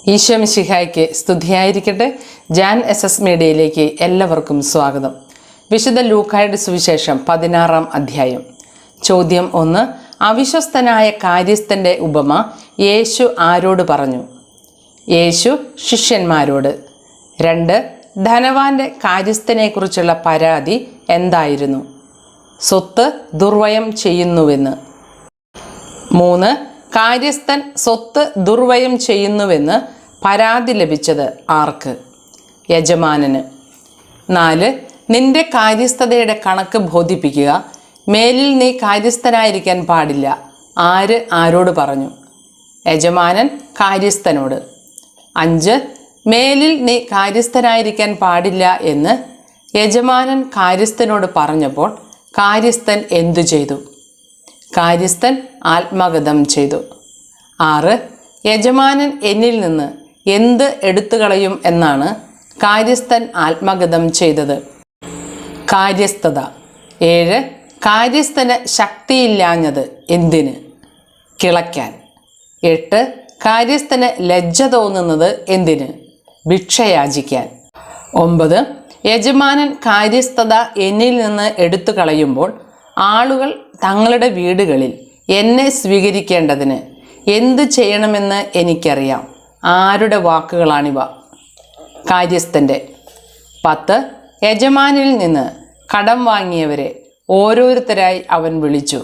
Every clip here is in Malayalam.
ഈശോ മിശിഹായ്ക്ക് സ്തുതിയായിരിക്കട്ടെ. ജാൻ എസ് മീഡിയയിലേക്ക് എല്ലാവർക്കും സ്വാഗതം. വിശുദ്ധ ലൂക്കായുടെ സുവിശേഷം 16-ാം അധ്യായം. ചോദ്യം 1. അവിശ്വസ്തനായ കാര്യസ്ഥൻ്റെ ഉപമ യേശു ആരോട് പറഞ്ഞു? യേശു ശിഷ്യന്മാരോട്. 2. ധനവാന്റെ കാര്യസ്ഥനെക്കുറിച്ചുള്ള പരാതി എന്തായിരുന്നു? സ്വത്ത് ദുർവ്യയം ചെയ്യുന്നുവെന്ന്. 3. കാര്യസ്ഥൻ സ്വത്ത് ദുർവ്യയം ചെയ്യുന്നുവെന്ന് പരാതി ലഭിച്ചത് ആർക്ക്? യജമാനന്. 4. നിന്റെ കാര്യസ്ഥതയുടെ കണക്ക് ബോധിപ്പിക്കുക. മേലിൽ നീ കാര്യസ്ഥനായിരിക്കാൻ പാടില്ല. ആര് ആരോട് പറഞ്ഞു? യജമാനൻ കാര്യസ്ഥനോട്. 5. മേലിൽ നീ കാര്യസ്ഥനായിരിക്കാൻ പാടില്ല എന്ന് യജമാനൻ കാര്യസ്ഥനോട് പറഞ്ഞപ്പോൾ കാര്യസ്ഥൻ എന്തു ചെയ്തു? കാര്യസ്ഥൻ ആത്മഗതം ചെയ്തു. 6. യജമാനൻ എന്നിൽ നിന്ന് എന്ത് എടുത്തുകളയും എന്നാണ് കാര്യസ്ഥൻ ആത്മഗതം ചെയ്തത്? കാര്യസ്ഥത. 7. കാര്യസ്ഥന് ശക്തിയില്ലാഞ്ഞത് എന്തിന്? കിളയ്ക്കാൻ. 8. കാര്യസ്ഥന് ലജ്ജ തോന്നുന്നത് എന്തിന്? ഭിക്ഷയാചിക്കാൻ. 9. യജമാനൻ കാര്യസ്ഥത എന്നിൽ നിന്ന് എടുത്തു കളയുമ്പോൾ ആളുകൾ തങ്ങളുടെ വീടുകളിൽ എന്നെ സ്വീകരിക്കേണ്ടതിന് എന്തു ചെയ്യണമെന്ന് എനിക്കറിയാം. ആരുടെ വാക്കുകളാണിവ? കാര്യസ്ഥൻ്റെ. 10. യജമാനിൽ നിന്ന് കടം വാങ്ങിയവരെ ഓരോരുത്തരായി അവൻ വിളിച്ചു.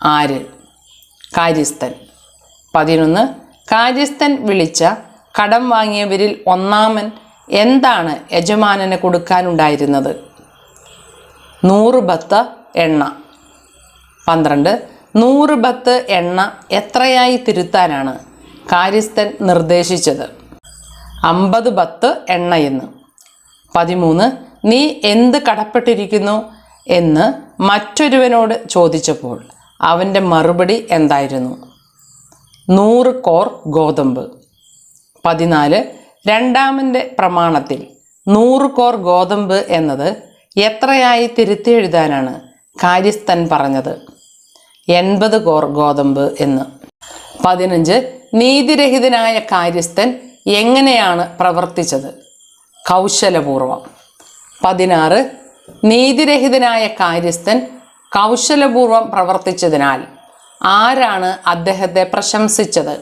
ആര്? കാര്യസ്ഥൻ. 11. കാര്യസ്ഥൻ വിളിച്ച കടം വാങ്ങിയവരിൽ ഒന്നാമൻ എന്താണ് യജമാനന് കൊടുക്കാനുണ്ടായിരുന്നത്? 100 ബത്ത് എണ്ണ. 12. 100 ബത്ത് എണ്ണ എത്രയായി തിരുത്താനാണ് കാര്യസ്ഥൻ നിർദ്ദേശിച്ചത്? 50 ബത്ത് എണ്ണയെന്ന്. 13. നീ എന്ത് കടപ്പെട്ടിരിക്കുന്നു എന്ന് മറ്റൊരുവനോട് ചോദിച്ചപ്പോൾ അവൻ്റെ മറുപടി എന്തായിരുന്നു? 100 കോർ ഗോതമ്പ്. 14. രണ്ടാമൻ്റെ പ്രമാണത്തിൽ 100 കോർ ഗോതമ്പ് എന്നത് എത്രയായി തിരുത്തി എഴുതാനാണ് കാര്യസ്ഥൻ പറഞ്ഞത്? 80 കോർ ഗോതമ്പ് എന്ന്. 15. നീതിരഹിതനായ കാര്യസ്ഥൻ എങ്ങനെയാണ് പ്രവർത്തിച്ചത്? കൗശലപൂർവം. 16. നീതിരഹിതനായ കാര്യസ്ഥൻ കൗശലപൂർവം പ്രവർത്തിച്ചതിനാൽ ആരാണ് അദ്ദേഹത്തെ പ്രശംസിച്ചത്?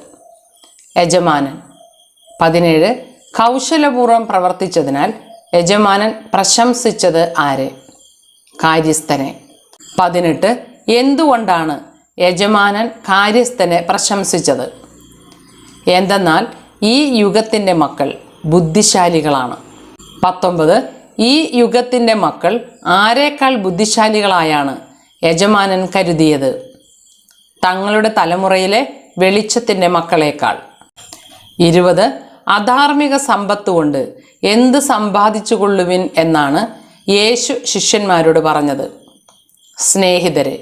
യജമാനൻ. 17. കൗശലപൂർവം പ്രവർത്തിച്ചതിനാൽ യജമാനൻ പ്രശംസിച്ചത് ആരെ? കാര്യസ്ഥനെ. 18. എന്തുകൊണ്ടാണ് യജമാനൻ കാര്യസ്ഥനെ പ്രശംസിച്ചത്? എന്തെന്നാൽ ഈ യുഗത്തിൻ്റെ മക്കൾ ബുദ്ധിശാലികളാണ്. 19. ഈ യുഗത്തിൻ്റെ മക്കൾ ആരേക്കാൾ ബുദ്ധിശാലികളായാണ് യജമാനൻ കരുതിയത്? തങ്ങളുടെ തലമുറയിലെ വെളിച്ചത്തിൻ്റെ മക്കളേക്കാൾ. 20. അധാർമിക സമ്പത്ത് കൊണ്ട് എന്ത് സമ്പാദിച്ചു കൊള്ളുവിൻ എന്നാണ് യേശു ശിഷ്യന്മാരോട് പറഞ്ഞത്? സ്നേഹിതരെ.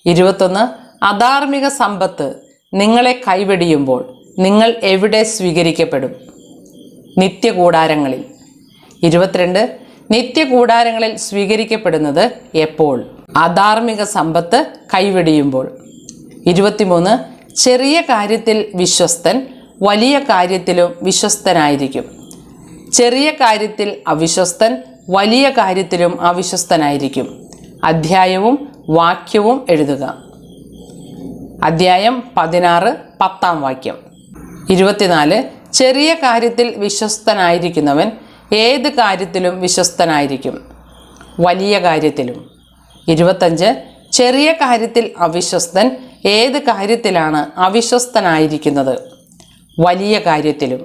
21. അധാർമിക സമ്പത്ത് നിങ്ങളെ കൈവെടിയുമ്പോൾ നിങ്ങൾ എവിടെ സ്വീകരിക്കപ്പെടും? നിത്യകൂടാരങ്ങളിൽ. 22. നിത്യകൂടാരങ്ങളിൽ സ്വീകരിക്കപ്പെടുന്നത് എപ്പോൾ? അധാർമിക സമ്പത്ത് കൈവെടിയുമ്പോൾ. 23. ചെറിയ കാര്യത്തിൽ വിശ്വസ്തൻ വലിയ കാര്യത്തിലും വിശ്വസ്തനായിരിക്കും. ചെറിയ കാര്യത്തിൽ അവിശ്വസ്തൻ വലിയ കാര്യത്തിലും അവിശ്വസ്തനായിരിക്കും. അധ്യായവും വാക്യവും എഴുതുക. അധ്യായം 16, 10-ാം വാക്യം. 24. ചെറിയ കാര്യത്തിൽ വിശ്വസ്തനായിരിക്കുന്നവൻ ഏത് കാര്യത്തിലും വിശ്വസ്തനായിരിക്കും? വലിയ കാര്യത്തിലും. 25. ചെറിയ കാര്യത്തിൽ അവിശ്വസ്തൻ ഏത് കാര്യത്തിലാണ് അവിശ്വസ്തനായിരിക്കുന്നത്? വലിയ കാര്യത്തിലും.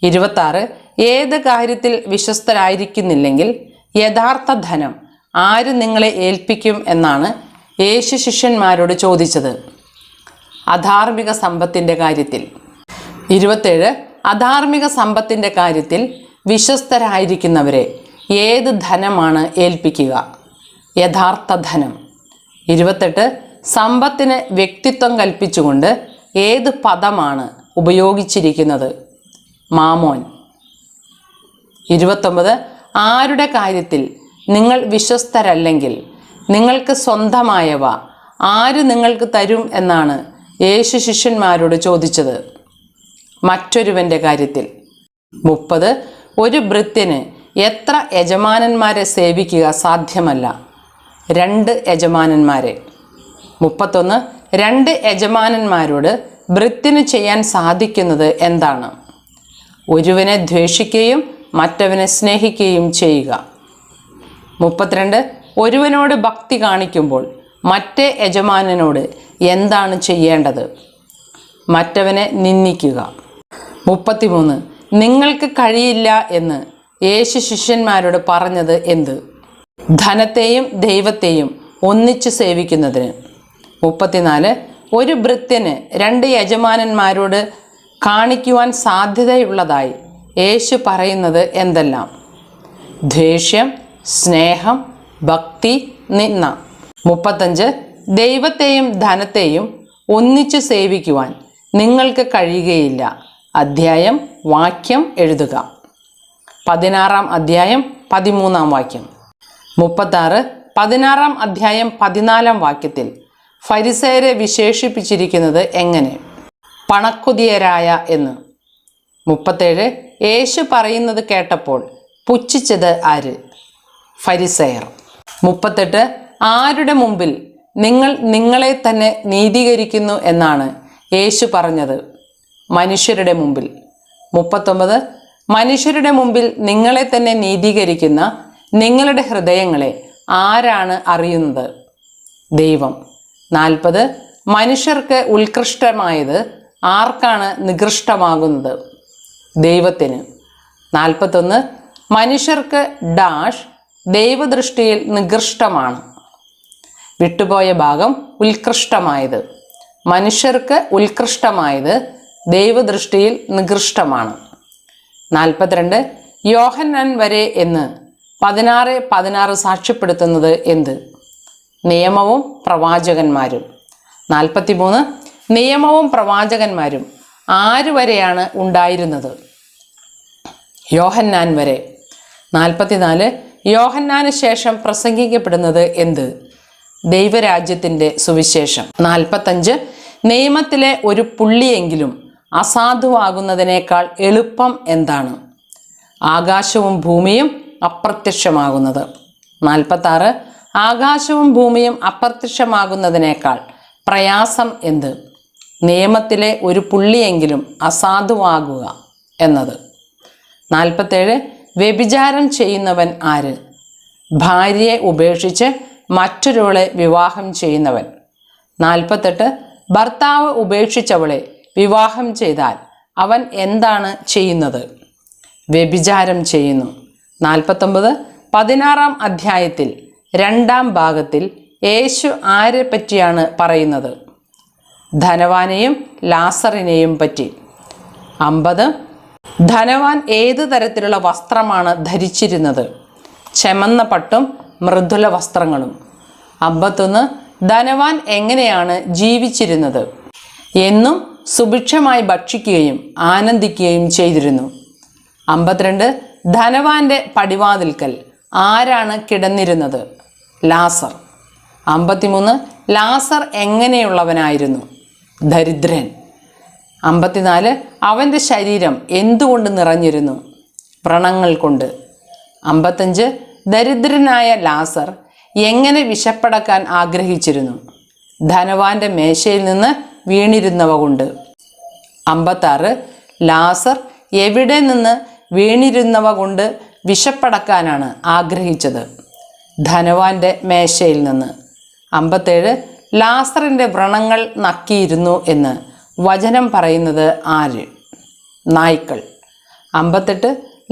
26. ഏത് കാര്യത്തിൽ വിശ്വസ്തരായിരിക്കുന്നില്ലെങ്കിൽ യഥാർത്ഥ ധനം ആര് നിങ്ങളെ ഏൽപ്പിക്കും എന്നാണ് യേശു ശിഷ്യന്മാരോട് ചോദിച്ചത്? അധാർമിക സമ്പത്തിൻ്റെ കാര്യത്തിൽ. 27. അധാർമിക സമ്പത്തിൻ്റെ കാര്യത്തിൽ വിശ്വസ്തരായിരിക്കുന്നവരെ ഏത് ധനമാണ് ഏൽപ്പിക്കുക? യഥാർത്ഥ ധനം. 28. സമ്പത്തിന് വ്യക്തിത്വം കൽപ്പിച്ചുകൊണ്ട് ഏത് പദമാണ് ഉപയോഗിച്ചിരിക്കുന്നത്? മാമോൻ. 29. ആരുടെ കാര്യത്തിൽ നിങ്ങൾ വിശ്വസ്തരല്ലെങ്കിൽ നിങ്ങൾക്ക് സ്വന്തമായവ ആര് നിങ്ങൾക്ക് തരും എന്നാണ് യേശു ശിഷ്യന്മാരോട് ചോദിച്ചത്? മറ്റൊരുവൻ്റെ കാര്യത്തിൽ. 30. ഒരു ഭൃത്യന് എത്ര യജമാനന്മാരെ സേവിക്കുക സാധ്യമല്ല? 2 യജമാനന്മാരെ. 31. 2 യജമാനന്മാരോട് ഭൃത്യന് ചെയ്യാൻ സാധിക്കുന്നത് എന്താണ്? ഒരുവനെ ദ്വേഷിക്കുകയും മറ്റവനെ സ്നേഹിക്കുകയും ചെയ്യുക. 32. ഒരുവനോട് ഭക്തി കാണിക്കുമ്പോൾ മറ്റേ യജമാനനോട് എന്താണ് ചെയ്യേണ്ടത്? മറ്റവനെ നിന്ദിക്കുക. 33. നിങ്ങൾക്ക് കഴിയില്ല എന്ന് യേശു ശിഷ്യന്മാരോട് പറഞ്ഞത് എന്ത്? ധനത്തെയും ദൈവത്തെയും ഒന്നിച്ചു സേവിക്കുന്നതിന്. 34. ഒരു ഭൃത്യന് 2 യജമാനന്മാരോട് കാണിക്കുവാൻ സാധ്യതയുള്ളതായി യേശു പറയുന്നത് എന്തെല്ലാം? ദ്വേഷ്യം, സ്നേഹം, ഭക്തി, നിന്ദ. 35. ദൈവത്തെയും ധനത്തെയും ഒന്നിച്ചു സേവിക്കുവാൻ നിങ്ങൾക്ക് കഴിയുകയില്ല. അധ്യായം, വാക്യം എഴുതുക. 16-ാം അധ്യായം 13-ാം വാക്യം. 36. 16-ാം അധ്യായം 14-ാം വാക്യത്തിൽ ഫരിസേയരെ വിശേഷിപ്പിച്ചിരിക്കുന്നത് എങ്ങനെ? പണക്കൊതിയരായ എന്ന്. 37. യേശു പറയുന്നത് കേട്ടപ്പോൾ പുച്ഛിച്ചത് ആര്? ഫരിസേയർ. 38. ആരുടെ മുമ്പിൽ നിങ്ങൾ നിങ്ങളെ തന്നെ നീതീകരിക്കുന്നു എന്നാണ് യേശു പറഞ്ഞത്? മനുഷ്യരുടെ മുമ്പിൽ. 39. മനുഷ്യരുടെ മുമ്പിൽ നിങ്ങളെ തന്നെ നീതീകരിക്കുന്ന നിങ്ങളുടെ ഹൃദയങ്ങളെ ആരാണ് അറിയുന്നത്? ദൈവം. 40. മനുഷ്യർക്ക് ഉത്കൃഷ്ടമായത് ആർക്കാണ് നികൃഷ്ടമാകുന്നത്? ദൈവത്തിന്. 41. മനുഷ്യർക്ക് ഡാഷ് ദൈവദൃഷ്ടിയിൽ നികൃഷ്ടമാണ്. വിട്ടുപോയ ഭാഗം ഉത്കൃഷ്ടമായത്. മനുഷ്യർക്ക് ഉത്കൃഷ്ടമായത് ദൈവദൃഷ്ടിയിൽ നികൃഷ്ടമാണ്. 42. യോഹന്നാൻ വരെ എന്ന് 16:16 സാക്ഷ്യപ്പെടുത്തുന്നത് എന്ത്? നിയമവും പ്രവാചകന്മാരും. 43. നിയമവും പ്രവാചകന്മാരും ആര് വരെയാണ് ഉണ്ടായിരുന്നത്? യോഹന്നാൻ വരെ. 44. യോഹന്നാന് ശേഷം പ്രസംഗിക്കപ്പെടുന്നത് എന്ത്? ദൈവരാജ്യത്തിൻ്റെ സുവിശേഷം. 45. നിയമത്തിലെ ഒരു പുള്ളിയെങ്കിലും അസാധുവാകുന്നതിനേക്കാൾ എളുപ്പം എന്താണ്? ആകാശവും ഭൂമിയും അപ്രത്യക്ഷമാകുന്നത്. 46. ആകാശവും ഭൂമിയും അപ്രത്യക്ഷമാകുന്നതിനേക്കാൾ പ്രയാസം എന്ത്? നിയമത്തിലെ ഒരു പുള്ളിയെങ്കിലും അസാധുവാകുക എന്നത്. 47. വ്യഭിചാരം ചെയ്യുന്നവൻ ആര്? ഭാര്യയെ ഉപേക്ഷിച്ച് മറ്റൊരാളെ വിവാഹം ചെയ്യുന്നവൻ. 48. ഭർത്താവ് ഉപേക്ഷിച്ചവളെ വിവാഹം ചെയ്താൽ അവൻ എന്താണ് ചെയ്യുന്നത്? വ്യഭിചാരം ചെയ്യുന്നു. 49. 16-ാം അധ്യായത്തിൽ 2-ാം ഭാഗത്തിൽ യേശു ആരെ പറ്റിയാണ് പറയുന്നത്? ധനവാനെയും ലാസറിനെയും പറ്റി. 50. ധനവാൻ ഏത് തരത്തിലുള്ള വസ്ത്രമാണ് ധരിച്ചിരുന്നത്? ചെമന്ന പട്ടും മൃദുല വസ്ത്രങ്ങളും. 51. ധനവാൻ എങ്ങനെയാണ് ജീവിച്ചിരുന്നത്? എന്നും സുഭിക്ഷമായി ഭക്ഷിക്കുകയും ആനന്ദിക്കുകയും ചെയ്തിരുന്നു. 52. ധനവാന്റെ പടിവാതിൽക്കൽ ആരാണ് കിടന്നിരുന്നത്? ലാസർ. 53. ലാസർ എങ്ങനെയുള്ളവനായിരുന്നു? ദരിദ്രൻ. 54. അവൻ്റെ ശരീരം എന്തുകൊണ്ട് നിറഞ്ഞിരുന്നു? വ്രണങ്ങൾ കൊണ്ട്. 55. ദരിദ്രനായ ലാസർ എങ്ങനെ വിശപ്പടക്കാൻ ആഗ്രഹിച്ചിരുന്നു? ധനവാന്റെ മേശയിൽ നിന്ന് വീണിരുന്നവ കൊണ്ട്. 56. ലാസർ എവിടെ നിന്ന് വീണിരുന്നവ കൊണ്ട് വിശപ്പടക്കാനാണ് ആഗ്രഹിച്ചത്? ധനവാന്റെ മേശയിൽ നിന്ന്. 57. ലാസറിൻ്റെ വ്രണങ്ങൾ നക്കിയിരുന്നു എന്ന് വചനം പറയുന്നത് ആര്? നായ്ക്കൾ. 58.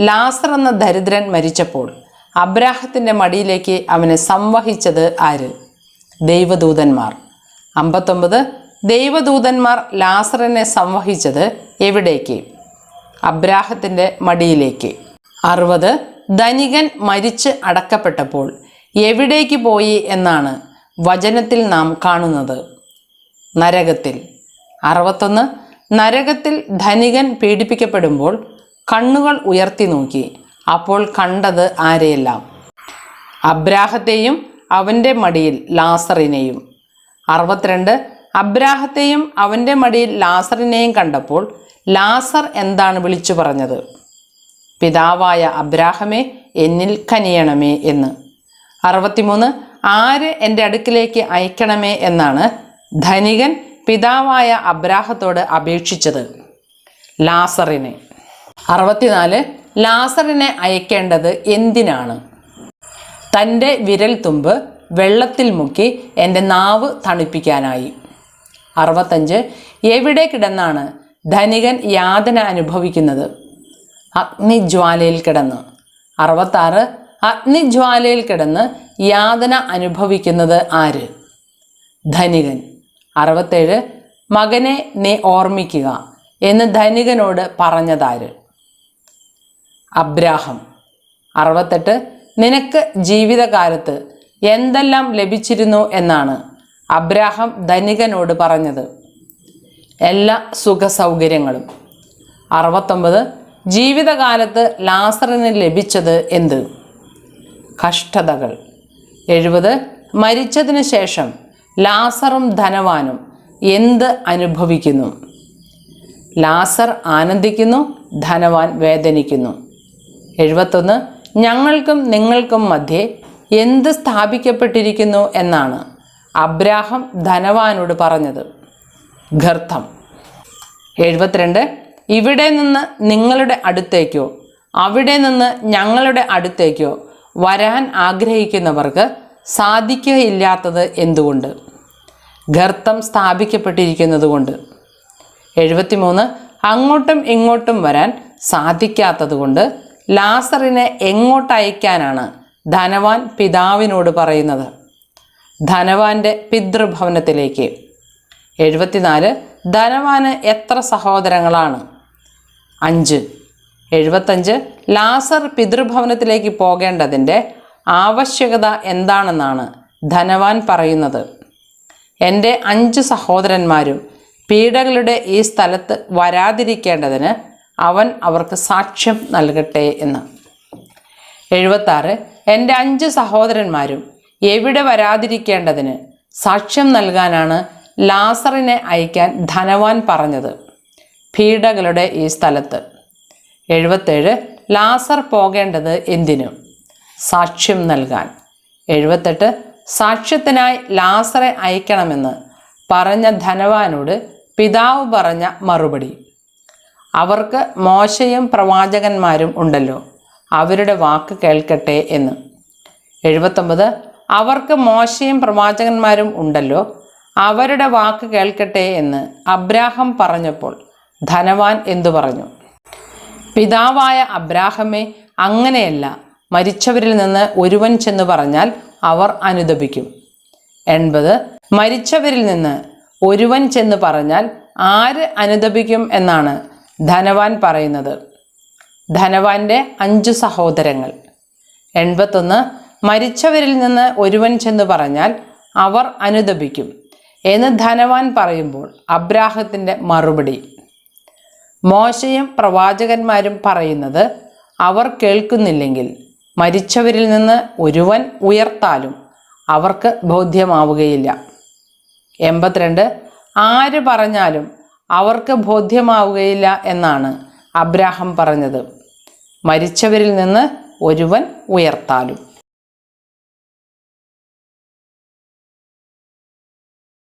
ലാസർ എന്ന ദരിദ്രൻ മരിച്ചപ്പോൾ അബ്രാഹത്തിൻ്റെ മടിയിലേക്ക് അവനെ സംവഹിച്ചത് ആര്? ദൈവദൂതന്മാർ. 59. ദൈവദൂതന്മാർ ലാസറിനെ സംവഹിച്ചത് എവിടേക്ക്? അബ്രാഹത്തിൻ്റെ മടിയിലേക്ക്. 60. ധനികൻ മരിച്ച് അടക്കപ്പെട്ടപ്പോൾ എവിടേക്ക് പോയി എന്നാണ് വചനത്തിൽ നാം കാണുന്നത്? നരകത്തിൽ. 61. നരകത്തിൽ ധനികൻ പീഡിപ്പിക്കപ്പെടുമ്പോൾ കണ്ണുകൾ ഉയർത്തി നോക്കി. അപ്പോൾ കണ്ടത് ആരെയെല്ലാം? അബ്രാഹത്തെയും അവൻ്റെ മടിയിൽ ലാസറിനെയും. 62. അബ്രാഹത്തെയും അവൻ്റെ മടിയിൽ ലാസറിനെയും കണ്ടപ്പോൾ ലാസർ എന്താണ് വിളിച്ചു പറഞ്ഞത്? പിതാവായ അബ്രാഹമേ, എന്നിൽ കനിയണമേ എന്ന്. 63 ആര് എൻ്റെ അടുക്കിലേക്ക് അയക്കണമേ എന്നാണ് ധനികൻ പിതാവായ അബ്രാഹത്തോട് അപേക്ഷിച്ചത്? ലാസറിനെ. 64 ലാസറിനെ അയക്കേണ്ടത് എന്തിനാണ്? തൻ്റെ വിരൽ തുമ്പ് വെള്ളത്തിൽ മുക്കി എൻ്റെ നാവ് തണുപ്പിക്കാനായി. 65 എവിടെ കിടന്നാണ് ധനികൻ യാതന അനുഭവിക്കുന്നത്? അഗ്നിജ്വാലയിൽ കിടന്ന്. 66 അഗ്നിജ്വാലയിൽ കിടന്ന് യാതന അനുഭവിക്കുന്നത് ആര്? ധനികൻ. 67 മകനെ നീ ഓർമ്മിക്കുക എന്ന് ധനികനോട് പറഞ്ഞതാര്? അബ്രാഹം. 68 നിനക്ക് ജീവിതകാലത്ത് എന്തെല്ലാം ലഭിച്ചിരുന്നു എന്നാണ് അബ്രാഹം ധനികനോട് പറഞ്ഞത്? എല്ലാ സുഖസൗകര്യങ്ങളും. 69 ജീവിതകാലത്ത് ലാസറിന് ലഭിച്ചത് എന്ത്? കഷ്ടതകൾ. 70 മരിച്ചതിന് ശേഷം ലാസറും ധനവാനും എന്ത് അനുഭവിക്കുന്നു? ലാസർ ആനന്ദിക്കുന്നു, ധനവാൻ വേദനിക്കുന്നു. 71 ഞങ്ങൾക്കും നിങ്ങൾക്കും മധ്യേ എന്ത് സ്ഥാപിക്കപ്പെട്ടിരിക്കുന്നു എന്നാണ് അബ്രാഹം ധനവാനോട് പറഞ്ഞത്? ഗർത്തം. 72 ഇവിടെ നിന്ന് നിങ്ങളുടെ അടുത്തേക്കോ അവിടെ നിന്ന് ഞങ്ങളുടെ അടുത്തേക്കോ വരാൻ ആഗ്രഹിക്കുന്നവർക്ക് സാധിക്കുകയില്ലാത്തത് എന്തുകൊണ്ട്? ഗർത്തം സ്ഥാപിക്കപ്പെട്ടിരിക്കുന്നത് കൊണ്ട്. 73 അങ്ങോട്ടും ഇങ്ങോട്ടും വരാൻ സാധിക്കാത്തത് കൊണ്ട് ലാസറിനെ എങ്ങോട്ടയക്കാനാണ് ധനവാൻ പിതാവിനോട് പറയുന്നത്? ധനവാന്റെ പിതൃഭവനത്തിലേക്ക്. 74 ധനവാന് എത്ര സഹോദരങ്ങളാണ്? 5. 75 ലാസർ പിതൃഭവനത്തിലേക്ക് പോകേണ്ടതിൻ്റെ ആവശ്യകത എന്താണെന്നാണ് ധനവാൻ പറയുന്നത്? എൻ്റെ 5 സഹോദരന്മാരും പീഡകളുടെ ഈ സ്ഥലത്ത് വരാതിരിക്കേണ്ടതിന് അവൻ അവർക്ക് സാക്ഷ്യം നൽകട്ടെ എന്ന്. 76 എൻ്റെ 5 സഹോദരന്മാരും എവിടെ വരാതിരിക്കേണ്ടതിന് സാക്ഷ്യം നൽകാനാണ് ലാസറിനെ അയക്കാൻ ധനവാൻ പറഞ്ഞത്? പീഡകളുടെ ഈ സ്ഥലത്ത്. 77 ലാസർ പോകേണ്ടത് എന്തിനു? സാക്ഷ്യം നൽകാൻ. 78 സാക്ഷ്യത്തിനായി ലാസറെ അയക്കണമെന്ന് പറഞ്ഞ ധനവാനോട് പിതാവ് പറഞ്ഞ മറുപടി: അവർക്ക് മോശയും പ്രവാചകന്മാരും ഉണ്ടല്ലോ, അവരുടെ വാക്ക് കേൾക്കട്ടെ എന്ന്. 79 അവർക്ക് മോശയും പ്രവാചകന്മാരും ഉണ്ടല്ലോ, അവരുടെ വാക്ക് കേൾക്കട്ടെ എന്ന് അബ്രാഹം പറഞ്ഞപ്പോൾ ധനവാൻ എന്തു പറഞ്ഞു? പിതാവായ അബ്രാഹമേ, അങ്ങനെയല്ല, മരിച്ചവരിൽ നിന്ന് ഒരുവൻ ചെന്ന് പറഞ്ഞാൽ അവർ അനുതപിക്കും. 80 മരിച്ചവരിൽ നിന്ന് ഒരുവൻ ചെന്ന് പറഞ്ഞാൽ ആര് അനുതപിക്കും എന്നാണ് ധനവാൻ പറയുന്നത്? ധനവാന്റെ 5 സഹോദരങ്ങൾ. 81 മരിച്ചവരിൽ നിന്ന് ഒരുവൻ ചെന്ന് പറഞ്ഞാൽ അവർ അനുതപിക്കും എന്ന് ധനവാൻ പറയുമ്പോൾ അബ്രാഹത്തിൻ്റെ മറുപടി: മോശയും പ്രവാചകന്മാരും പറയുന്നത് അവർ കേൾക്കുന്നില്ലെങ്കിൽ മരിച്ചവരിൽ നിന്ന് ഒരുവൻ ഉയർത്താലും അവർക്ക് ബോധ്യമാവുകയില്ല. 82 ആര് പറഞ്ഞാലും അവർക്ക് ബോധ്യമാവുകയില്ല എന്നാണ് അബ്രാഹം പറഞ്ഞത്, മരിച്ചവരിൽ നിന്ന് ഒരുവൻ ഉയർത്താലും.